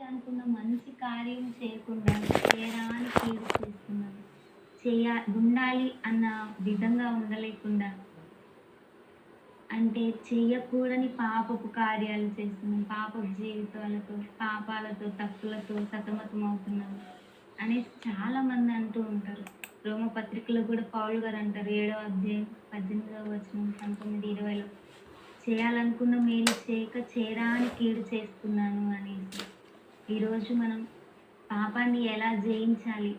చేయాలనుకున్న మంచి కార్యం చేయకుండా చేయరాని కీడు చేస్తున్నాను. ఉండాలి అన్న విధంగా ఉండలేకుండా అంటే చెయ్యకూడని పాపపు కార్యాలు చేస్తున్నాం. పాపపు జీవితాలతో, పాపాలతో, తప్పులతో సతమతమవుతున్నాం అనేసి చాలామంది అంటూ ఉంటారు. రోమపత్రికలో కూడా పౌలు గారు అంటారు 7వ అధ్యాయం 18వ వచనం 19, 20లో చేయాలనుకున్న మేలు చేయక చేయరాని కీడు చేస్తున్నాను అనేసి. ఈరోజు మనం పాపాన్ని ఎలా జయించాలి,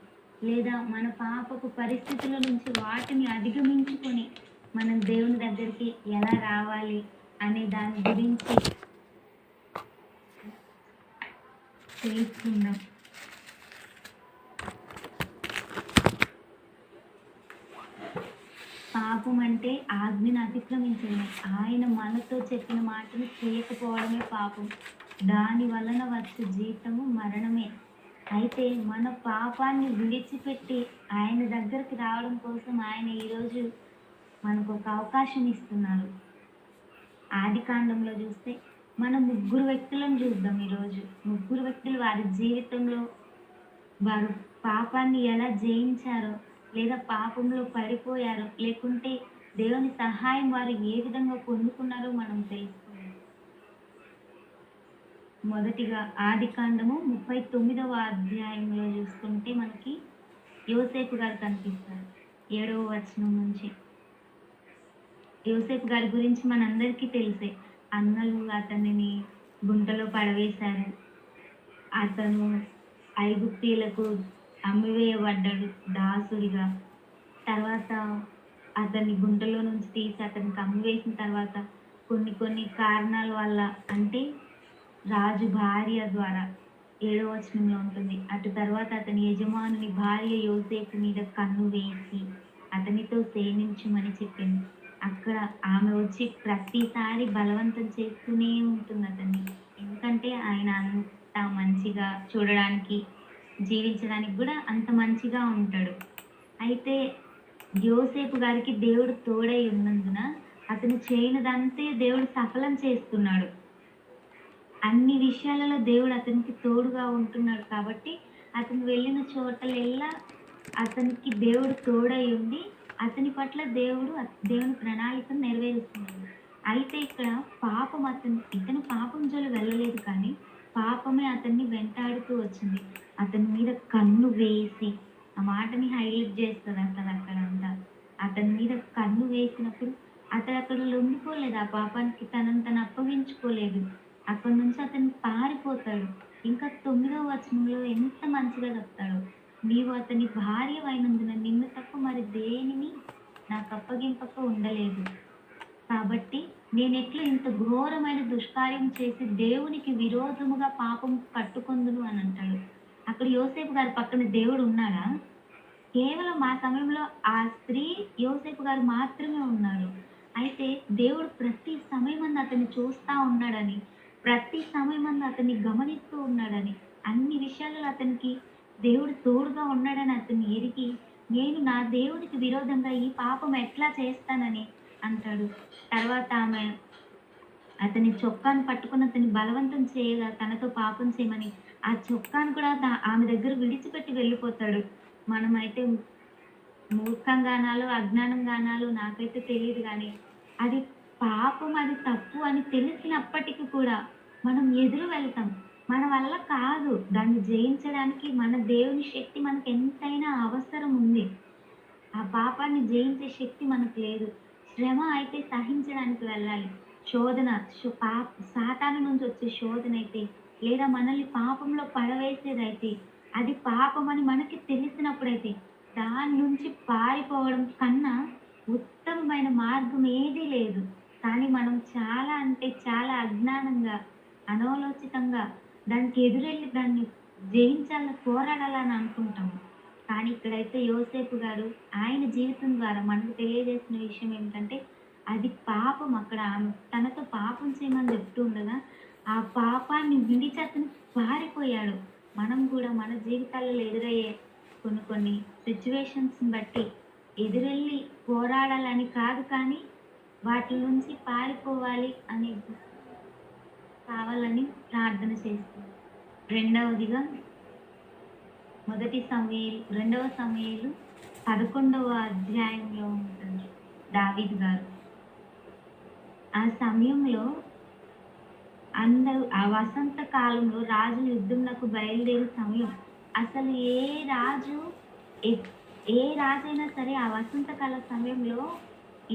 లేదా మన పాపపు పరిస్థితుల నుంచి వాటిని అధిగమించుకొని మనం దేవుని దగ్గరికి ఎలా రావాలి అనే దాని గురించి తెలుసుకుందాం. పాపం అంటే ఆజ్ఞను అతిక్రమించడమే. ఆయన మనతో చెప్పిన మాటను చేయకపోవడమే పాపం. దాని వలన వచ్చే జీతము మరణమే. అయితే మన పాపాన్ని విడిచిపెట్టి ఆయన దగ్గరికి రావడం కోసం ఆయన ఈరోజు మనకు ఒక అవకాశం ఇస్తున్నారు. ఆదికాండంలో చూస్తే మనం 3 వ్యక్తులను చూద్దాం. ఈరోజు 3 వ్యక్తులు వారి జీవితంలో వారు పాపాన్ని ఎలా జయించారో, లేదా పాపంలో పడిపోయారో, లేకుంటే దేవుని సహాయం వారు ఏ విధంగా పొందుకున్నారో మనం తెలుసుకోవాలి. మొదటిగా ఆదికాండము 39వ అధ్యాయంలో చూసుకుంటే మనకి యోసేపు గారు కనిపిస్తారు. 7వ వచనం నుంచి. యోసేపు గారి గురించి మనందరికీ తెలిసే. అన్నలు అతనిని గుంటలో పడవేశారు. అతను ఐగుప్తీయులకు అమ్మివేయబడ్డాడు దాసుడిగా. తర్వాత అతన్ని గుంటలో నుంచి తీసి అతనికి అమ్మివేసిన తర్వాత కొన్ని కారణాల వల్ల, అంటే రాజు భార్య ద్వారా 7వ వచనంలో ఉంటుంది, అటు తర్వాత అతని యజమానుని భార్య యోసేపు మీద కన్ను వేసి అతనితో శయనించుమని చెప్పింది. అక్కడ ఆమె వచ్చి ప్రతిసారి బలవంతం చేస్తూనే ఉంటుంది అతన్ని. ఎందుకంటే ఆయన అంత మంచిగా చూడడానికి, జీవించడానికి కూడా అంత మంచిగా ఉంటాడు. అయితే యోసేపు గారికి దేవుడు తోడై ఉన్నందున అతను చేయనిదంతే దేవుడు సఫలం చేస్తున్నాడు. అన్ని విషయాలలో దేవుడు అతనికి తోడుగా ఉంటున్నాడు. కాబట్టి అతను వెళ్ళిన చోటలెల్లా అతనికి దేవుడు తోడై ఉండి అతని పట్ల దేవుని ప్రణాళికను నెరవేరుస్తున్నాడు. అయితే ఇక్కడ ఇతను పాపం జోలు వెళ్ళలేదు, కానీ పాపమే అతన్ని వెంటాడుతూ వచ్చింది. అతని మీద కన్ను వేసి, ఆ మాటని హైలైట్ చేస్తుంది అసలు అక్కడంతా. అతని మీద కన్ను వేసినప్పుడు అతడు అక్కడ లొంగిపోలేదు. ఆ పాపానికి తనను అప్పగించుకోలేదు. అక్కడి నుంచి అతను పారిపోతాడు. ఇంకా 9వ వచనంలో ఎంత మంచిగా చెప్తాడు, నీవు అతని భార్య అయినందున నిన్ను తప్ప మరి దేనిని నాకు అప్పగింపక ఉండలేదు. కాబట్టి నేనెట్లా ఇంత ఘోరమైన దుష్కార్యం చేసి దేవునికి విరోధముగా పాపం కట్టుకొందును అని అంటాడు. అక్కడ యోసేపు గారి పక్కన దేవుడు ఉన్నాడా? కేవలం ఆ సమయంలో ఆ స్త్రీ యోసేపు గారు మాత్రమే ఉన్నారు. అయితే దేవుడు ప్రతి సమయమందు అతన్ని చూస్తూ ఉన్నాడని, ప్రతి సమయమందు అతన్ని గమనిస్తూ ఉన్నాడని, అన్ని విషయాలలో అతనికి దేవుడు తోడుగా ఉన్నాడని అతన్ని ఎరిగి, నేను నా దేవుడికి విరోధంగా ఈ పాపం ఎట్లా చేస్తానని అంటాడు. తర్వాత ఆమె అతని చొక్కాను పట్టుకుని అతన్ని బలవంతం చేయగా తనతో పాపం చేయమని ఆ చొక్కాను కూడా ఆమె దగ్గర విడిచిపెట్టి వెళ్ళిపోతాడు. మనమైతే మూర్ఖంగానాలో అజ్ఞానంగానాలో నాకైతే తెలియదు, కానీ అది పాపం, అది తప్పు అని తెలిసినప్పటికీ కూడా మనం ఎదురు వెళ్తాం. మన వల్ల కాదు దాన్ని జయించడానికి. మన దేవుని శక్తి మనకు ఎంతైనా అవసరం ఉంది. ఆ పాపాన్ని జయించే శక్తి మనకు లేదు. శ్రమ అయితే సహించడానికి వెళ్ళాలి. శోధన, సాతాను నుంచి వచ్చే శోధన అయితే, లేదా మనల్ని పాపంలో పడవేసేదైతే, అది పాపం అని మనకి తెలిసినప్పుడైతే దాని నుంచి పారిపోవడం కన్నా ఉత్తమమైన మార్గం ఏదీ లేదు. కానీ మనం చాలా అంటే చాలా అజ్ఞానంగా, అనాలోచితంగా దానికి ఎదురెళ్ళి దాన్ని జయించాలని, పోరాడాలని అనుకుంటాము. కానీ ఇక్కడైతే యోసేపు గారు ఆయన జీవితం ద్వారా మనకు తెలియజేసిన విషయం ఏమిటంటే, అది పాపం. అక్కడ ఆమె తనతో పాపం చేయమని చెప్తూ ఉండగా ఆ పాపాన్ని విడిచి అతను పారిపోయాడు. మనం కూడా మన జీవితాలలో ఎదురయ్యే కొన్ని సిచ్యువేషన్స్ని బట్టి ఎదురెళ్ళి పోరాడాలని కాదు, కానీ వాటి నుంచి పారిపోవాలి అని కావాలని ప్రార్థన చేస్తుంది. రెండవదిగా రెండవ సమూయేలు 11వ అధ్యాయంలో ఉంటుంది దావీదు గారు. ఆ సమయంలో అందరూ ఆ వసంత కాలంలో రాజు యుద్ధంలకు బయలుదేరే సమయం. అసలు రాజు ఎ ఏ రాజైనా సరే ఆ వసంతకాల సమయంలో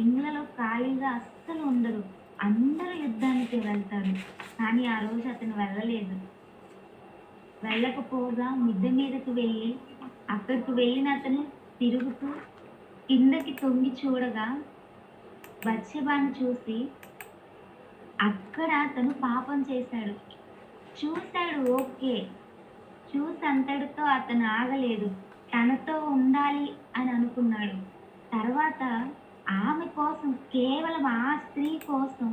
ఇండ్లలో ఖాళీగా అస్సలు ఉండరు. అందరూ యుద్ధానికి వెళ్తారు. కానీ ఆ రోజు అతను వెళ్ళలేదు. వెళ్ళకపోగా మిద్దె మీదకు వెళ్ళి అక్కడికి వెళ్ళిన అతను తిరుగుతూ కిందకి తొంగి చూడగా బత్షెబాను చూసి అక్కడ అతను పాపం చేశాడు. చూశాడు, ఓకే. చూసి అంతటితో అతను ఆగలేదు. తనతో ఉండాలి అని అనుకున్నాడు. తర్వాత ఆమె కోసం, కేవలం ఆ స్త్రీ కోసం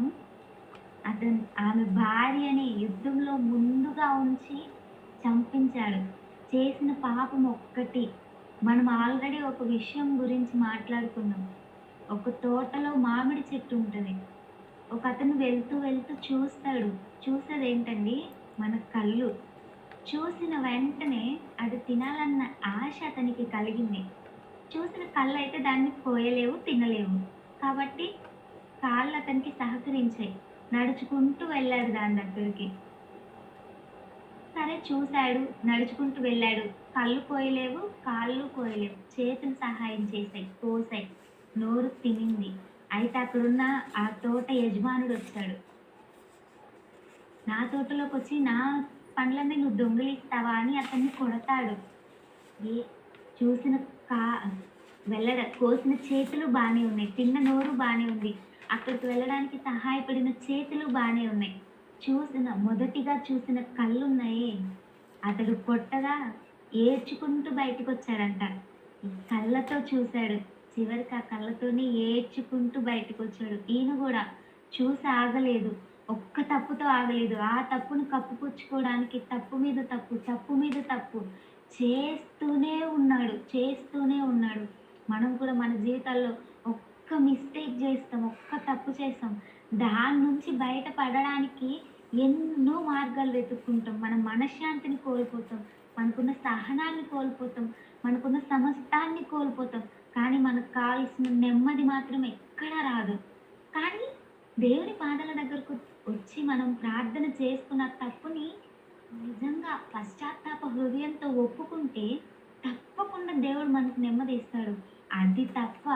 అతను ఆమె భార్యని యుద్ధంలో ముందుగా ఉంచి చంపించాడు. చేసిన పాపం ఒక్కటి. మనం ఆల్రెడీ ఒక విషయం గురించి మాట్లాడుకున్నాం. ఒక తోటలో మామిడి చెట్టు ఉంటది. ఒకతను వెళ్తూ వెళ్తూ చూస్తాడు. చూసేదేంటండి? మన కళ్ళు. చూసిన వెంటనే అది తినాలన్న ఆశ అతనికి కలిగింది. చూసిన కళ్ళైతే దాన్ని కోయలేవు, తినలేవు. కాబట్టి కాళ్ళు అతనికి సహకరించాయి. నడుచుకుంటూ వెళ్ళాడు దాని దగ్గరికి. సరే చూశాడు, నడుచుకుంటూ వెళ్ళాడు. కళ్ళు కోయలేవు, కాళ్ళు కోయలేవు. చేతులు సహాయం చేశాయి, కోసాయి. నోరు తినింది. అయితే అక్కడున్న ఆ తోట యజమానుడొచ్చాడు. నా తోటలోకొచ్చి నా పండ్లన్నీ నువ్వు దొంగిలిస్తావా అని అతన్ని కొడతాడు. ఏ చూసిన కా కోసిన చేతులు బానే ఉన్నాయి. తిన్న నోరు బానే ఉంది. అక్కడికి వెళ్ళడానికి సహాయపడిన చేతులు బానే ఉన్నాయి. మొదటిగా చూసిన కళ్ళున్నాయే, అతడు కొట్టగా ఏడ్చుకుంటూ బయటకొచ్చాడంట. కళ్ళతో చూశాడు. చివరికి ఆ కళ్ళతోనే ఏడ్చుకుంటూ బయటకొచ్చాడు. ఈయన గూడా చూసి ఆగలేదు. ఒక్క తప్పుతో ఆగలేదు. ఆ తప్పును కప్పుపుచ్చుకోవడానికి తప్పు మీద తప్పు, తప్పు మీద తప్పు చేస్తూనే ఉన్నాడు. చేస్తూనే ఉన్నాడు. మనం కూడా మన జీవితాల్లో ఒక్క మిస్టేక్ చేస్తాం, ఒక్క తప్పు చేస్తాం. దాని నుంచి బయటపడడానికి ఎన్నో మార్గాలు వెతుక్కుంటాం. మన మనశ్శాంతిని కోల్పోతాం. మనకున్న సహనాన్ని కోల్పోతాం. మనకున్న సమస్తాన్ని కోల్పోతాం. కానీ మనకు కావాల్సిన నెమ్మది మాత్రం ఎక్కడా రాదు. కానీ దేవుని పాదాల దగ్గరకు వచ్చి మనం ప్రార్థన చేసుకున్న తప్పుని నిజంగా పశ్చాత్తాప హృదయంతో ఒప్పుకుంటే తప్పకుండా దేవుడు మనకు నెమ్మది ఇస్తాడు. అది తప్ప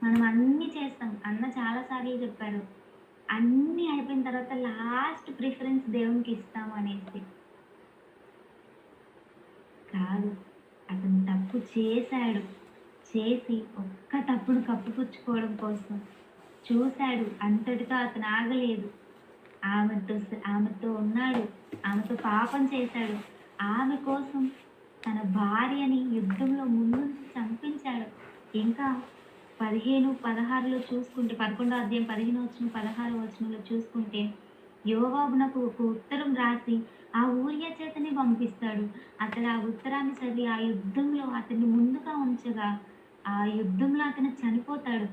మనం అన్నీ చేస్తాం. అన్న చాలా సార్లు చెప్పారు. అన్నీ అయిపోయిన తర్వాత లాస్ట్ ప్రిఫరెన్స్ దేవునికి ఇస్తాం అనేసి. కాదు. అతను తప్పు చేశాడు. చేసి ఒక్క తప్పును కప్పిపుచ్చుకోవడం కోసం చూశాడు. అంతటితో అతను ఆగలేదు. ఆమెతో ఉన్నాడు. ఆమెతో పాపం చేశాడు. ఆమె కోసం తన భార్యని యుద్ధంలో ముందుంచి చంపించాడు. ఇంకా 15, 16లో చూసుకుంటే 11వ అధ్యాయం 15 వచనం, 16వ వచనంలో చూసుకుంటే యోవాబునకు ఒక ఉత్తరం రాసి ఆ ఊరియా చేతనే పంపిస్తాడు. అతడు ఆ ఉత్తరాన్ని చదివి ఆ యుద్ధంలో అతన్ని ముందుగా ఉంచగా ఆ యుద్ధంలో అతను చనిపోతాడు.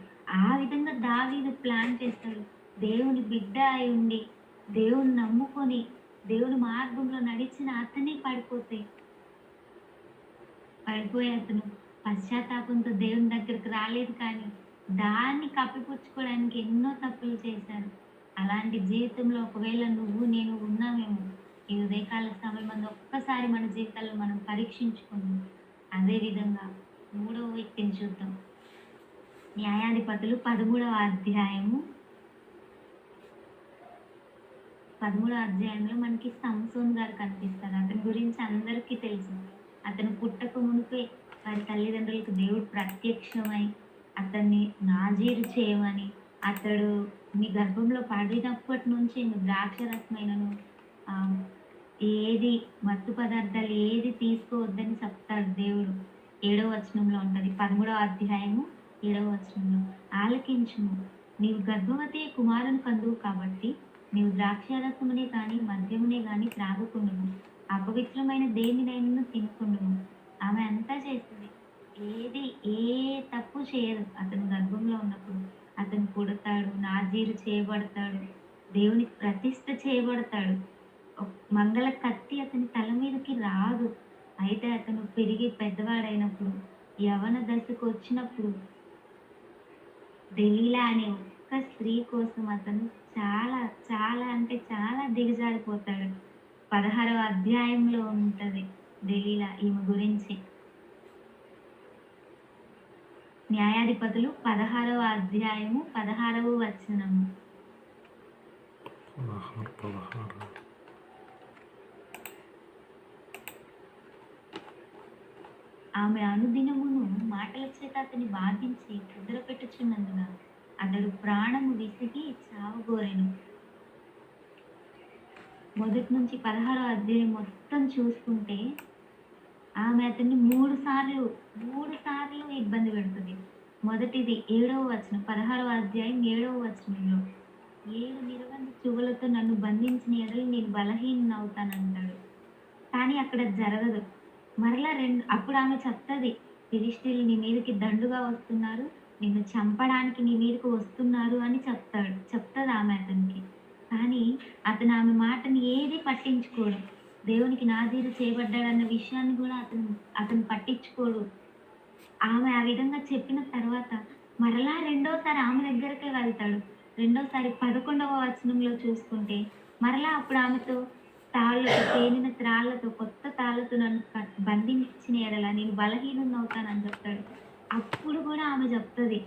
ఆ విధంగా దావీదు ప్లాన్ చేస్తాడు. దేవుని బిడ్డ అయి ఉండి, దేవుని నమ్ముకొని, దేవుని మార్గంలో నడిచిన అతనే పడిపోయి అతను పశ్చాత్తాపంతో దేవుని దగ్గరికి రాలేదు. కానీ దాన్ని కప్పిపుచ్చుకోవడానికి ఎన్నో తప్పులు చేశారు. అలాంటి జీవితంలో ఒకవేళ నువ్వు నేను ఉన్నామేమో. ఈ ఉదయకాల సమయమందు ఒక్కసారి మన జీవితాల్లో మనం పరీక్షించుకుందాం. అదేవిధంగా 3వ వ్యక్తిని చూద్దాం. న్యాయాధిపతులు 13వ అధ్యాయము 13వ అధ్యాయంలో మనకి సంసోన్ గారు కనిపిస్తారు. అతని గురించి అందరికీ తెలుసు. అతను పుట్టక మునుపే వారి తల్లిదండ్రులకు దేవుడు ప్రత్యక్షమై అతన్ని నాజీరు చేయమని, అతడు మీ గర్భంలో పడినప్పటి నుంచి ద్రాక్షరసమైనను ఏది మత్తు పదార్థాలు ఏది తీసుకోవద్దని చెప్తాడు దేవుడు. 7వ వచనంలో ఉంటుంది. 13వ అధ్యాయము 7వ వచనంలో, ఆలకించుము, నీవు గర్భవతి కుమారుని కందువు కాబట్టి నీవు ద్రాక్షారసమునే కానీ మద్యమునే కానీ త్రాగకుండును, అపవిత్రమైన దేనినైనా తినకుండును. ఆమె అంతా చేస్తుంది. ఏ తప్పు చేయదు. అతను గర్భంలో ఉన్నప్పుడు అతను పుడతాడు, నాజీరు చేయబడతాడు, దేవునికి ప్రతిష్ఠ చేయబడతాడు. మంగళ కత్తి అతని తల మీదకి రాదు. అయితే అతను పెరిగి పెద్దవాడైనప్పుడు, యవ్వన దశకొచ్చినప్పుడు దెలీలా అనే ఒక్క స్త్రీ కోసం అతను చాలా, చాలా అంటే చాలా దిగజారిపోతాడు. 16వ అధ్యాయంలో ఉంటది దెలీలా ఈమె గురించి. న్యాయాధిపతులు 16వ అధ్యాయము 16వ వచనము. 16. ఆమె అనుదినమును మాటల చేత అతన్ని బాధించి కుదురపెట్టుచున్నందున అతడు ప్రాణము విసిగి చావగోరెను. మొదటి నుంచి 16వ అధ్యాయం మొత్తం చూసుకుంటే ఆమె అతన్ని 3 సార్లు ఇబ్బంది పెడుతుంది. మొదటిది 7వ వచనం, 16వ అధ్యాయం 7వ వచనంలో 7 నిరవంధ చువ్వలతో నన్ను బంధించిన ఎడల నేను బలహీనవుతానంటాడు. కానీ అక్కడ జరగదు. మరలా అప్పుడు ఆమె చెప్తది, ఫిలిష్తీయులు నీ మీదకి దండుగా వస్తున్నారు, నిన్ను చంపడానికి నీ మీదకి వస్తున్నారు అని చెప్తది ఆమె అతనికి. కానీ అతను ఆమె మాటని ఏది పట్టించుకోడు. దేవునికి నాజీరు చేయబడ్డాడన్న విషయాన్ని కూడా అతను పట్టించుకోడు. ఆమె ఆ విధంగా చెప్పిన తర్వాత మరలా రెండోసారి ఆమె దగ్గరకే వెళ్తాడు. రెండోసారి 11వ వచనంలో చూసుకుంటే మరలా అప్పుడు ఆమెతో పేనిన త్రాళ్ళతో కొత్త తాళ్ళతో నన్ను బంధించిన ఎడల నేను బలహీనుడినవుతానని చెప్తాడు. అప్పుడు కూడా ఆమె చెప్తది,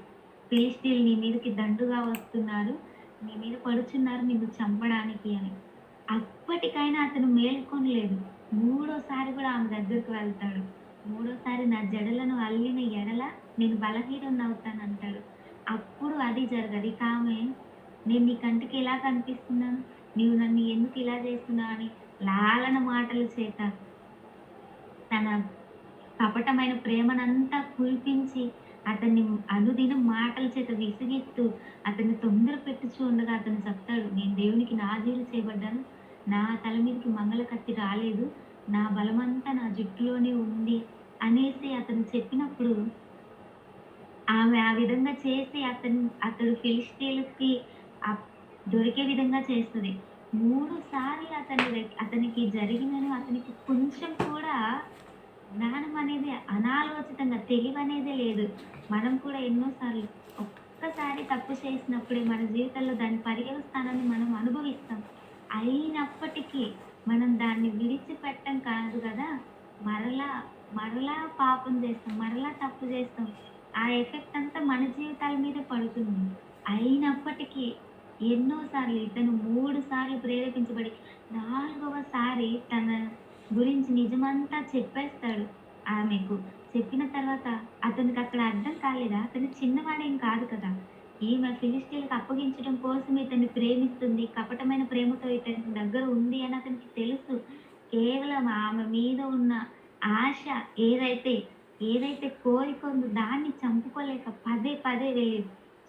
ఫిలిష్తీయులు నీ మీదకి దండుగా వస్తున్నారు, నీ మీద పడుచున్నారు నిన్ను చంపడానికి అని. అప్పటికైనా అతను మేల్కొనలేదు. మూడోసారి కూడా ఆమె దగ్గరకు వెళ్తాడు. మూడోసారి నా జడలను అల్లిన ఎడల నేను బలహీనుడినవుతానంటాడు. అప్పుడు అది జరగదు. ఇక ఆమె నేను నీ కంటికి ఎలా కనిపిస్తున్నాను, నీవు నన్ను ఎందుకు ఇలా చేస్తున్నావు అని లాలన మాటల చేత తన కపటమైన ప్రేమనంతా కురిపించి అతన్ని అనుదినం మాటల చేత విసిగిస్తూ అతన్ని తొందర పెట్టుచూ ఉండగా అతను చెప్తాడు, నేను దేవునికి నాజీరు చేయబడ్డాను, నా తల మీదకి మంగళ కత్తి రాలేదు, నా బలమంతా నా జుట్టులోనే ఉంది అనేసి అతను చెప్పినప్పుడు ఆమె ఆ విధంగా చేసి అతడు ఫిలిష్తీయులకి దొరికే విధంగా చేస్తది. 3 సార్లు అతనికి జరిగినను అతనికి కొంచెం కూడా జ్ఞానం అనేది అనాలోచితంగా తెలివనేదే లేదు. మనం కూడా ఎన్నో సార్లు ఒక్కసారి తప్పు చేసినప్పుడే మన జీవితంలో దాని పర్యవసానాన్ని మనం అనుభవిస్తాం. అయినప్పటికీ మనం దాన్ని విడిచిపెట్టం కాదు కదా! మరలా పాపం చేస్తాం. మరలా తప్పు చేస్తాం. ఆ ఎఫెక్ట్ అంతా మన జీవితాల మీదే పడుతుంది. అయినప్పటికీ ఎన్నో సార్లు ఇతను 3 సార్లు ప్రేరేపించబడి 4వసారి తన గురించి నిజమంతా చెప్పేస్తాడు ఆమెకు. చెప్పిన తర్వాత అతనికి అక్కడ అర్థం కాలేదా? అతను చిన్నవాడేం కాదు కదా! ఈమె ఫిలిష్తీయులకు అప్పగించడం కోసం ఇతన్ని ప్రేమిస్తుంది. కపటమైన ప్రేమతో ఇతని దగ్గర ఉంది అని అతనికి తెలుసు. కేవలం ఆమె మీద ఉన్న ఆశ ఏదైతే కోరిక ఉందో దాన్ని చంపుకోలేక పదే పదే వెళ్ళి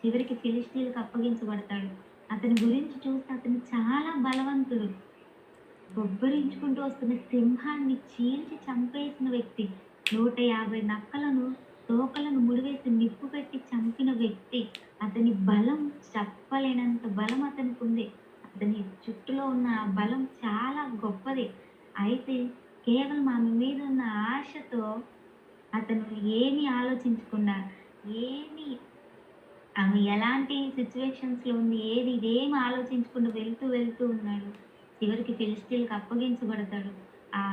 చివరికి ఫిలిష్తీయులకు అప్పగించబడతాడు. అతని గురించి చూస్తే అతను చాలా బలవంతుడు. బొబ్బరించుకుంటూ వస్తున్న సింహాన్ని చీల్చి చంపేసిన వ్యక్తి. 150 నక్కలను తోకలను ముడివేసి నిప్పు పెట్టి చంపిన వ్యక్తి. అతని బలం చెప్పలేనంత బలం అతనికి ఉంది. అతని చుట్టూలో ఉన్న ఆ బలం చాలా గొప్పది. అయితే కేవలం ఆమె మీద ఉన్న ఆశతో అతను ఏమీ ఆలోచించకుండా ఆమె ఎలాంటి సిచ్యువేషన్స్‌లో ఉంది, ఇదేమి ఆలోచించకుండా వెళ్తూ ఉన్నాడు. చివరికి ఫిలిష్తీయులకు అప్పగించబడతాడు. ఆ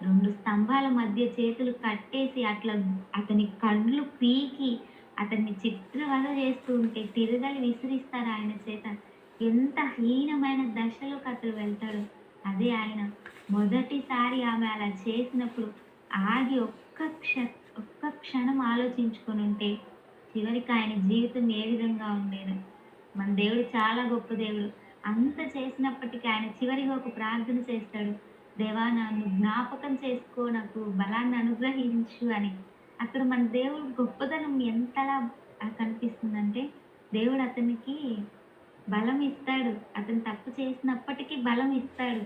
2 స్తంభాల మధ్య చేతులు కట్టేసి అట్లా అతని కళ్ళు పీకి అతన్ని చిత్రవధ చేస్తూ ఉంటే తిరగలి విసిరిస్తారు ఆయన చేత. ఎంత హీనమైన దశలోకి అతడు వెళ్తాడో. అదే ఆయన మొదటిసారి ఆమె అలా చేసినప్పుడు ఆగి ఒక్క క్షణం ఆలోచించుకొనుంటే చివరికి ఆయన జీవితం ఏ విధంగా ఉండేదో. మన దేవుడు చాలా గొప్ప దేవుడు. అంత చేసినప్పటికీ ఆయన చివరిగా ఒక ప్రార్థన చేస్తాడు, దేవా నన్ను జ్ఞాపకం చేసుకో, నాకు బలాన్ని అనుగ్రహించు అని. అక్కడ మన దేవుడు గొప్పదనం ఎంతలా కనిపిస్తుందంటే దేవుడు అతనికి బలం ఇస్తాడు. అతను తప్పు చేసినప్పటికీ బలం ఇస్తాడు.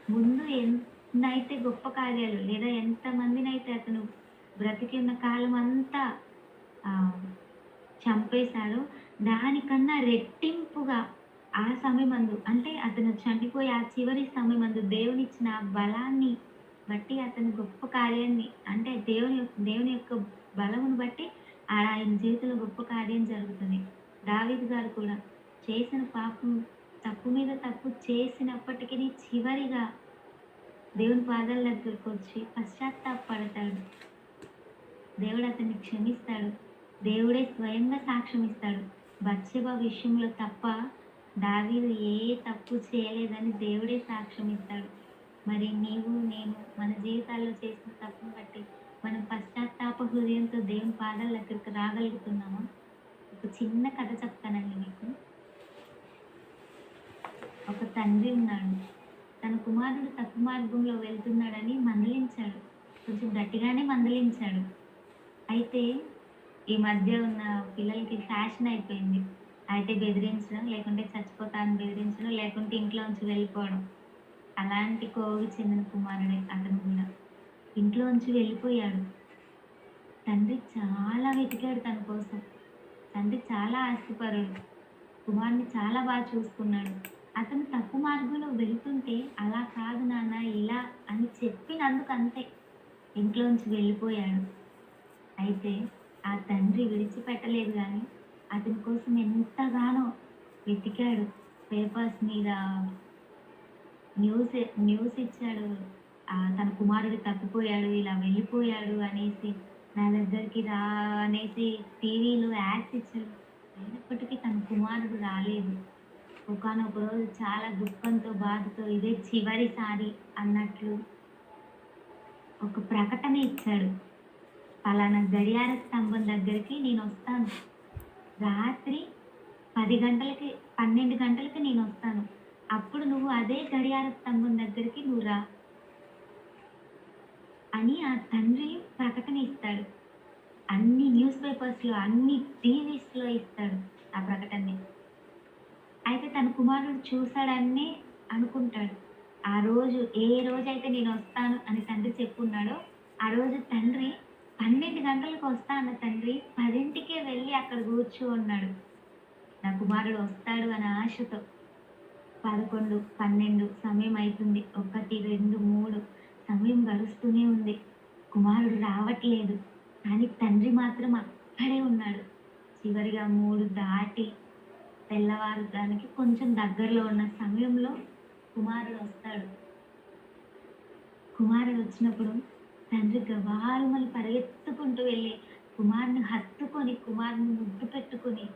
ముందు ఎన్నైతే గొప్ప కార్యాలు లేదా ఎంతమందినైతే అతను బ్రతికి ఉన్న కాలం అంతా చంపేశాడో దానికన్నా రెట్టింపుగా ఆ సమయమందు అంటే అతను చనిపోయే ఆ చివరి సమయమందు దేవునిచ్చిన ఆ బలాన్ని బట్టి అతను గొప్ప కార్యాన్ని అంటే దేవుని యొక్క బలమును బట్టి ఆయన జీవితంలో గొప్ప కార్యం జరుగుతుంది. దావీదు గారు కూడా చేసిన పాపం తప్పు మీద తప్పు చేసినప్పటికిని చివరిగా దేవుని పాదాల దగ్గరకొచ్చి పశ్చాత్తాపపడతాడు. దేవుడు అతన్ని క్షమిస్తాడు. దేవుడే స్వయంగా సాక్ష్యం ఇస్తాడు. బత్షెబ విషయంలో తప్ప దావీదు ఏ తప్పు చేయలేదని దేవుడే సాక్ష్యం ఇస్తాడు. మరి నీవు, నేను మన జీవితాల్లో చేసిన తప్పును బట్టి మనం పశ్చాత్తాప హృదయంతో దేవుని పాదాల దగ్గరికి రాగలుగుతున్నామా? ఒక చిన్న కథ చెప్తానండి మీకు. ఒక తండ్రి ఉన్నాడు. తన కుమారుడు తప్పు మార్గంలో వెళ్తున్నాడని మందలించాడు. కొంచెం గట్టిగానే మందలించాడు. అయితే ఈ మధ్య ఉన్న పిల్లలకి ఫ్యాషన్ అయిపోయింది. అయితే బెదిరించడం, లేకుంటే చచ్చిపోతా అని బెదిరించడం, లేకుంటే ఇంట్లోంచి వెళ్ళిపోవడం. అలాంటి కోవకి చెందిన కుమారుడే అతను కూడా. ఇంట్లోంచి వెళ్ళిపోయాడు. తండ్రి చాలా వెతికాడు తన కోసం. తండ్రి చాలా ఆస్తిపరుడు. కుమారుడిని చాలా బాగా చూసుకున్నాడు. అతను తప్పు మార్గంలో వెళ్తుంటే అలా కాదు నాన్న ఇలా అని చెప్పినందుకు అంతే ఇంట్లోంచి వెళ్ళిపోయాడు. అయితే ఆ తండ్రి విడిచిపెట్టలేదు కానీ అతని కోసం ఎంతగానో వెతికాడు. పేపర్స్ మీద న్యూస్ న్యూస్ ఇచ్చాడు. తన కుమారుడు తప్పిపోయాడు, ఇలా వెళ్ళిపోయాడు అనేసి నా దగ్గరికి రా అనేసి టీవీలో యాడ్స్ ఇచ్చాడు. అయినప్పటికీ తన కుమారుడు రాలేదు. ఒకానొక రోజు చాలా దుఃఖంతో, బాధతో ఇదే చివరిసారి అన్నట్లు ఒక ప్రకటన ఇచ్చాడు. పలానా గడియార స్తంభం దగ్గరికి నేనొస్తాను. రాత్రి 10 గంటలకి 12 గంటలకి నేనొస్తాను. అప్పుడు నువ్వు అదే గడియార స్తంభం దగ్గరికి నువ్వు రా అని ఆ తండ్రి ప్రకటన ఇస్తాడు. అన్ని న్యూస్ పేపర్స్‌లో, అన్ని టీవీస్‌లో ఇస్తాడు ఆ ప్రకటనని. అయితే తన కుమారుడు చూసాడనే అనుకుంటాడు. ఆ రోజు ఏ రోజైతే నేనొస్తాను అని తండ్రి చెప్పున్నాడో, ఆ రోజు తండ్రి 12 గంటలకు వస్తా అన్న తండ్రి 10కే వెళ్ళి అక్కడ కూర్చోన్నాడు. నా కుమారుడు వస్తాడు అనే ఆశతో. 11, 12 సమయం అయితుంది. 1, 2, 3 సమయం గడుస్తూనే ఉంది. కుమారుడు రావట్లేదు. కానీ తండ్రి మాత్రం అక్కడే ఉన్నాడు. చివరిగా 3 దాటి తెల్లవారుజానికి కొంచెం దగ్గరలో ఉన్న సమయంలో కుమారుడు వస్తాడు. కుమారుడు వచ్చినప్పుడు తండ్రి గబాల్మని పరిగెత్తుకుంటూ వెళ్ళి కుమారుని హత్తుకొని, కుమారుని ముద్దు పెట్టుకొని,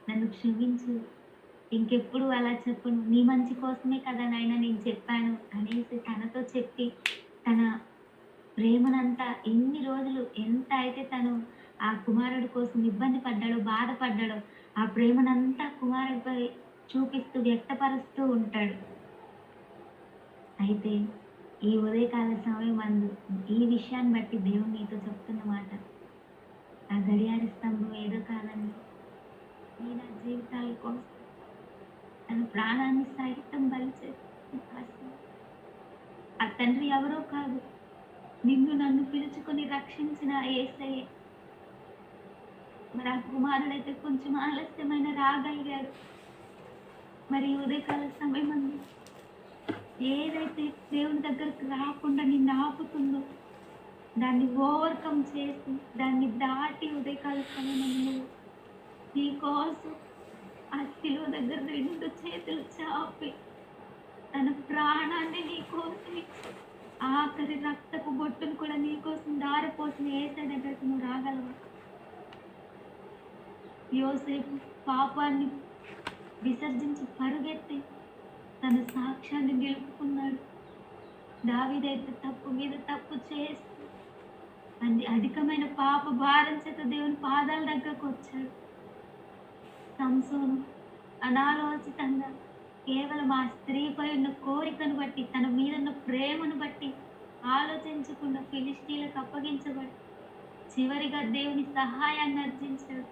నన్ను క్షమించు, ఇంకెప్పుడు అలా చెప్పను, నీ మంచి కోసమే కదా నాయనా నేను చెప్పాను అనేసి తనతో చెప్పి, తన ప్రేమనంతా ఇన్ని రోజులు ఎంత అయితే తను ఆ కుమారుడి కోసం ఇబ్బంది పడ్డాడో, బాధపడ్డాడో, ఆ ప్రేమనంతా కుమారుడిపై చూపిస్తూ, వ్యక్తపరుస్తూ ఉంటాడు. అయితే ఈ ఉదయకాల సమయమందు ఈ విషయాన్ని బట్టి దేవుడు నీతో చెప్తున్న మాట, ఆ గడియార స్తంభం ఏదో కాదండి. నీ నా జీవితాల కోసం తన ప్రాణాన్ని సైతం బలి చేసి ఆ తండ్రి ఎవరో కాదు, నిన్ను నన్ను పిలుచుకొని రక్షించిన యేసయ్యే. మరి ఆ కుమారుడైతే కొంచెం ఆలస్యమైన రాగలిగాడు. మరి ఉదయకాల సమయమందు ఏదైతే దేవుని దగ్గరకు రాకుండా నిన్ను ఆపుతుందో దాన్ని ఓవర్కమ్ చేసి, దాన్ని దాటి ఉదయకాల సమయమందు నీ కోసం ఆ శిలువ దగ్గర 2 చేతులు చాపి తన ప్రాణాన్ని నీ కోసం ఇచ్చి, ఆఖరి రక్తపు బొట్టును కూడా నీ కోసం ధారపోసిన యేసయ్య దగ్గరికి నువ్వు రాగలవా? యోసేపు పాపాన్ని విసర్జించి పరుగెత్తి తన సాక్ష్యాన్ని నిలుపుకున్నాడు. దావీదైతే తప్పు మీద తప్పు చేసి అధికమైన పాప భారం చేత దేవుని పాదాల దగ్గరకు వచ్చాడు. సంసోను అనాలోచితంగా కేవలం ఆ స్త్రీపై ఉన్న కోరికను బట్టి, తన మీద ఉన్న ప్రేమను బట్టి ఆలోచించకుండా ఫిలిష్తీయులకు అప్పగించబడి చివరిగా దేవుని సహాయాన్ని అర్జించాడు.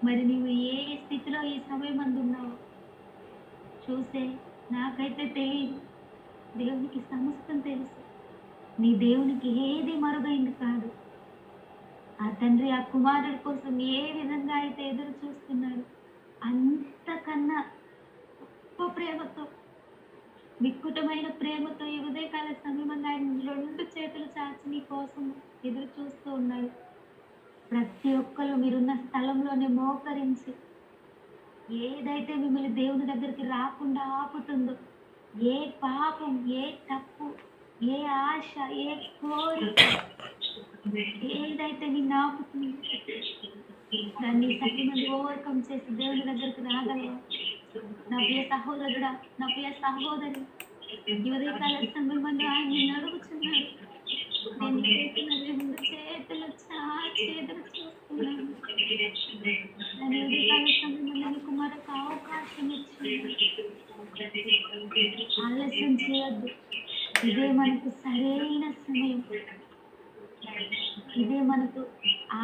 మరి నీవు ఏ స్థితిలో ఈ సమయమందు ఉన్నావో చూసే నాకైతే తెలియదు. దేవునికి సమస్తం తెలుసు. నీ దేవునికి ఏది మరుగైంది కాదు. ఆ తండ్రి ఆ కుమారుడి కోసం ఏ విధంగా అయితే ఎదురు చూస్తున్నాడు, అంతకన్నా గొప్ప ప్రేమతో, వికృతమైన ప్రేమతో ఈ ఉదయకాల సమయమందు ఆయన 2 చేతులు చాచి నీ కోసం ఎదురు చూస్తూ ఉన్నాడు. ప్రతి ఒక్కళ్ళు మీరున్న స్థలంలోనే మోకరించి, ఏదైతే మిమ్మల్ని దేవుని దగ్గరికి రాకుండా ఆపుతుందో, ఏ పాపం, ఏ తప్పు, ఏ ఆశ, ఏ కోరిక ఏదైతే నిన్ను ఆపుతుందో దాన్ని సత్యమందు ఓవర్కమ్ చేసి దేవుని దగ్గరికి రాగలవా? నా ప్రియ సహోదరుడా, నా ప్రియ సహోదరి, ఈ ఉదయకాల సమయమందు ఆయన నిన్ను అడుగుచున్నాడు. నేను చేసిన 2 చేతులు చాచి ఎదురు చూస్తున్నాను. దాని ఉదయకాల సమయమందు నీకు మరొక అవకాశం ఇచ్చింది. ఆలస్యం చేయొద్దు. ఇదే మనకు సరైన సమయం. ఇదే మనకు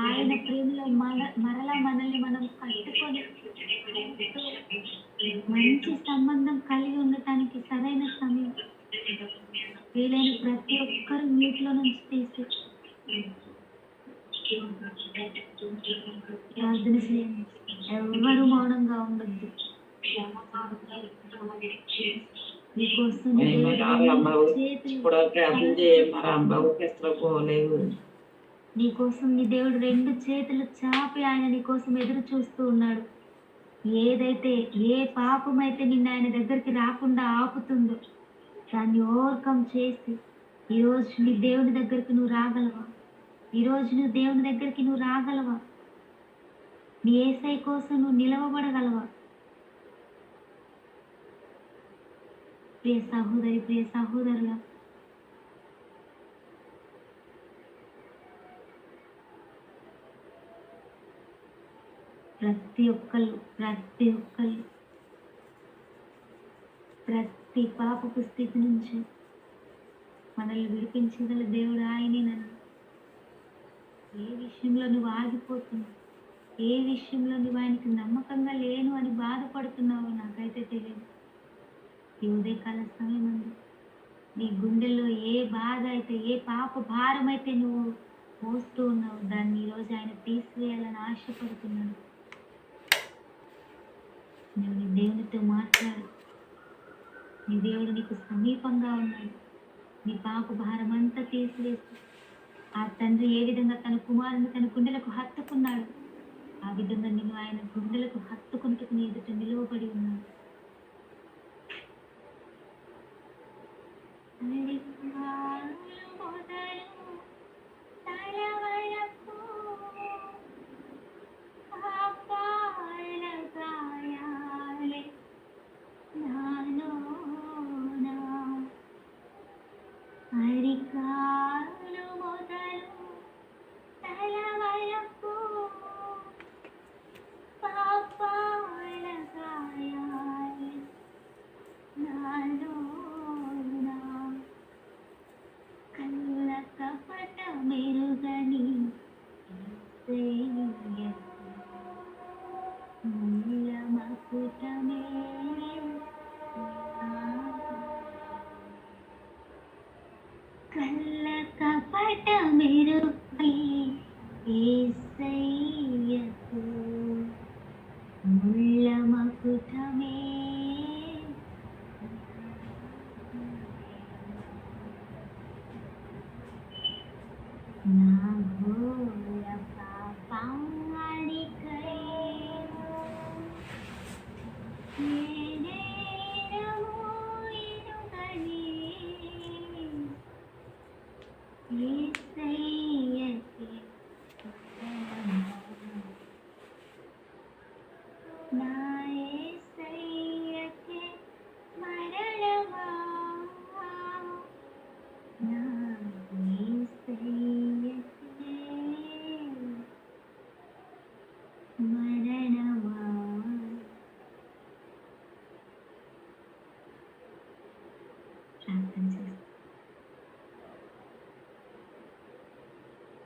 ఆయన ప్రేమలో మరలా మనల్ని మనం కట్టుకొని మంచి సంబంధం కలిగి ఉండటానికి సరైన సమయం. వీలైన ప్రతి ఒక్కరు మ్యూట్లో నుంచి తీసి ప్రార్థన చేయండి. ఎవ్వరు మౌనంగా ఉండొద్దు. నీకోసం నీకోసం నీ దేవుడు 2 చేతులు చాపి ఆయన నీకోసం ఎదురు చూస్తూ ఉన్నాడు. ఏదైతే ఏ పాపమైతే నిన్ను ఆయన దగ్గరికి రాకుండా ఆపుతుందో దాన్ని ఓవర్కమ్ చేసి ఈరోజు నీ దేవుని దగ్గరికి నువ్వు రాగలవా? ఈరోజు నువ్వు దేవుని దగ్గరికి నువ్వు రాగలవా? నీ యేసయ్య కోసం నువ్వు నిలవబడగలవా? ప్రియ సహోదరి, ప్రియ సహోదరుల, ప్రతి ఒక్కళ్ళు ప్రతి పాపపు స్థితి నుంచి మనల్ని విడిపించగల దేవుడు ఆయనేనని. ఏ విషయంలో నువ్వు ఆగిపోతున్నావు, ఏ విషయంలో నువ్వు ఆయనకి నమ్మకంగా లేను అని బాధపడుతున్నావో నాకైతే తెలియదు. ఈ ఉదయకాల సమయమందు నీ గుండెల్లో ఏ బాధ అయితే, ఏ పాప భారం అయితే నువ్వు మోస్తూ ఉన్నావు, దాన్ని ఈరోజు ఆయన తీసివేయాలని ఆశపడుతున్నాడు. నువ్వు నీ దేవునితో మాట్లాడు. నీ దేవుడు నీకు సమీపంగా ఉన్నాడు. నీ పాప భారం అంతా తీసివేసి, ఆ తండ్రి ఏ విధంగా తన కుమారుని తన గుండెలకు హత్తుకున్నాడు, ఆ విధంగా నేను ఆయన గుండెలకు హత్తుకుంటూ నీ ఎదుట నిలువబడి ఉన్నాడు.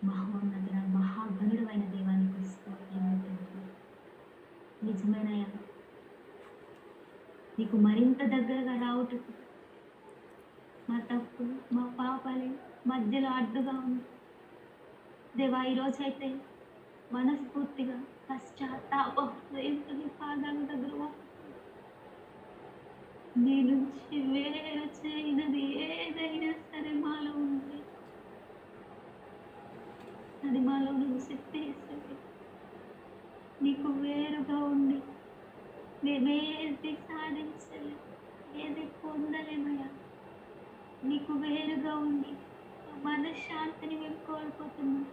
మహోన్నతుడ, మహాగణుడైన దేవానికి స్తోత్రములు తండ్రి. నిజమేనయ్యా, నీకు మరింత దగ్గరగా రావుటకు మా తప్పులు, మా పాపాలే మధ్యలో అడ్డుగా ఉంది దేవా. ఈరోజైతే మనస్ఫూర్తిగా పశ్చాత్తాపంతో నీ పాదాల దగ్గర నీ నుంచి వేరు చేయనిది ఏదైనా సరే మాలో ఉంటే అది మాలో నుంచి తీసేది. నీకు వేరుగా ఉండి మేమేది సాధించలేం, ఏది పొందలేమయ్యా. నీకు వేరుగా ఉండి మా మనశ్శాంతిని మేము కోల్పోతున్నాం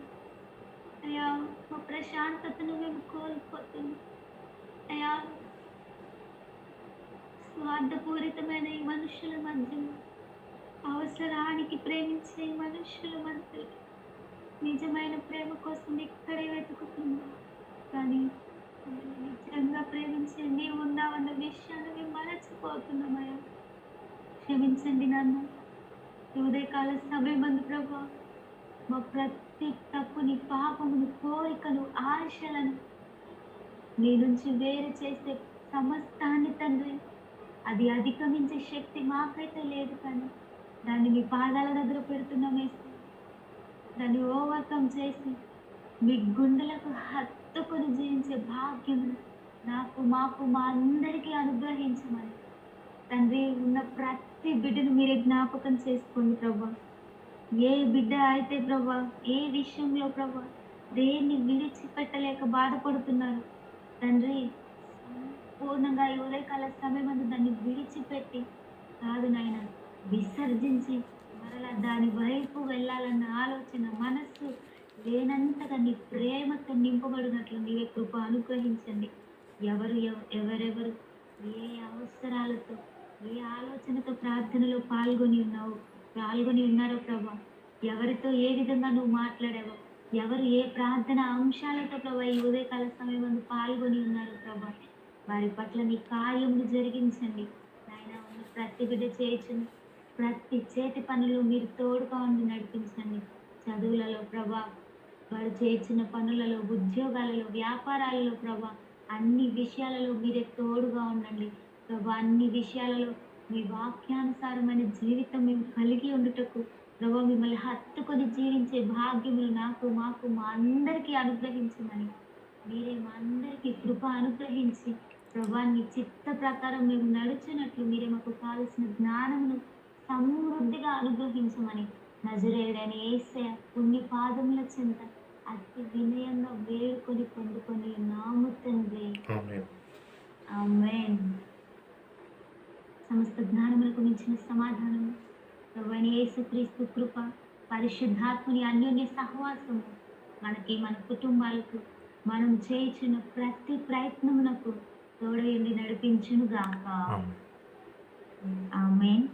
అయ్యా. మా ప్రశాంతతను మేము కోల్పోతున్నాం అయ్యా. స్వార్థపూరితమైన ఈ మనుషుల మధ్యలో, అవసరానికి ప్రేమించే ఈ మనుషుల మధ్యలో నిజమైన ప్రేమ కోసం ఇక్కడే వెతుకుతున్నాం. కానీ నిజంగా ప్రేమించే నీవు ఉన్నావన్న విషయాన్ని మేము మరచిపోతున్నామయ్యా. క్షమించండి నన్ను. ఉదయకాల సమయమందు ప్రభా, మా ప్రతి తప్పుని, పాపమును, కోరికను, ఆశలను నీ నుంచి వేరు చేసే సమస్తాన్ని తండ్రి, అది అధిగమించే శక్తి మాకైతే లేదు, కానీ దాన్ని మీ పాదాల దగ్గర పెడుతున్నామేసి దాన్ని ఓవర్కమ్ చేసి మీ గుండెలకు హత్తుకొని జీవించే భాగ్యం నాకు, మాకు, మా అందరికీ అనుగ్రహించమని తండ్రి. ఉన్న ప్రతి బిడ్డను మీరే జ్ఞాపకం చేసుకోండి ప్రభా. ఏ బిడ్డ అయితే ప్రభా, ఏ విషయంలో ప్రభా దేన్ని విడిచిపెట్టలేక బాధపడుతున్నారు తండ్రి, సంపూర్ణంగా ఈ ఉదయకాల సమయమందు దాన్ని విడిచిపెట్టి కాదు నాయన, విసర్జించి మరలా దాని వైపు వెళ్ళాలన్న ఆలోచన మనస్సు లేనంతగా నీ ప్రేమతో నింపబడినట్లు నీవే కృప అనుగ్రహించండి. ఎవరెవరు ఏ అవసరాలతో, ఏ ఆలోచనతో ప్రార్థనలో పాల్గొని ఉన్నారో ప్రభా, ఎవరితో ఏ విధంగా నువ్వు మాట్లాడావో, ఎవరు ఏ ప్రార్థన అంశాలతో ప్రభా ఈ ఉదయకాల సమయమందు పాల్గొని ఉన్నారో ప్రభా, వారి పట్ల నీ కార్యములు జరిగించండి నాయన. ఉన్న ప్రతి బిడ్డ చేయుచున్న ప్రతి చేతి పనులు మీరు తోడుగా ఉండి నడిపించండి. చదువులలో ప్రభా, వారు చేయించిన పనులలో, ఉద్యోగాలలో, వ్యాపారాలలో ప్రభా, అన్ని విషయాలలో మీరే తోడుగా ఉండండి ప్రభా. అన్ని విషయాలలో మీ వాక్యానుసారమైన జీవితం మేము కలిగి ఉండుటకు ప్రభా, మిమ్మల్ని హత్తుకొని జీవించే భాగ్యములు నాకు, మాకు, మా అందరికీ అనుగ్రహించమని మీరే మా అందరికీ కృప అనుగ్రహించి ప్రభా, నీ చిత్త ప్రకారం మేము నడుచున్నట్లు మీరే మాకు కావలసిన జ్ఞానమును సమృద్ధిగా అనుగ్రహించమని నజరేయుడైన యేసయ్య పుణ్య పాదముల చెంత అతి వినయంగా వేడుకొని పొందుకొని నాము తండ్రి. ఆమేన్. సమస్త జ్ఞానములకు మించిన సమాధానం ప్రభువైన యేసుక్రీస్తు కృప, పరిశుద్ధాత్మని అన్యోన్య సహవాసము మనకి, మన కుటుంబాలకు, మనం చేయుచున్న ప్రతి ప్రయత్నమునకు తోడయుండి నడిపించును గాక. ఆమేన్.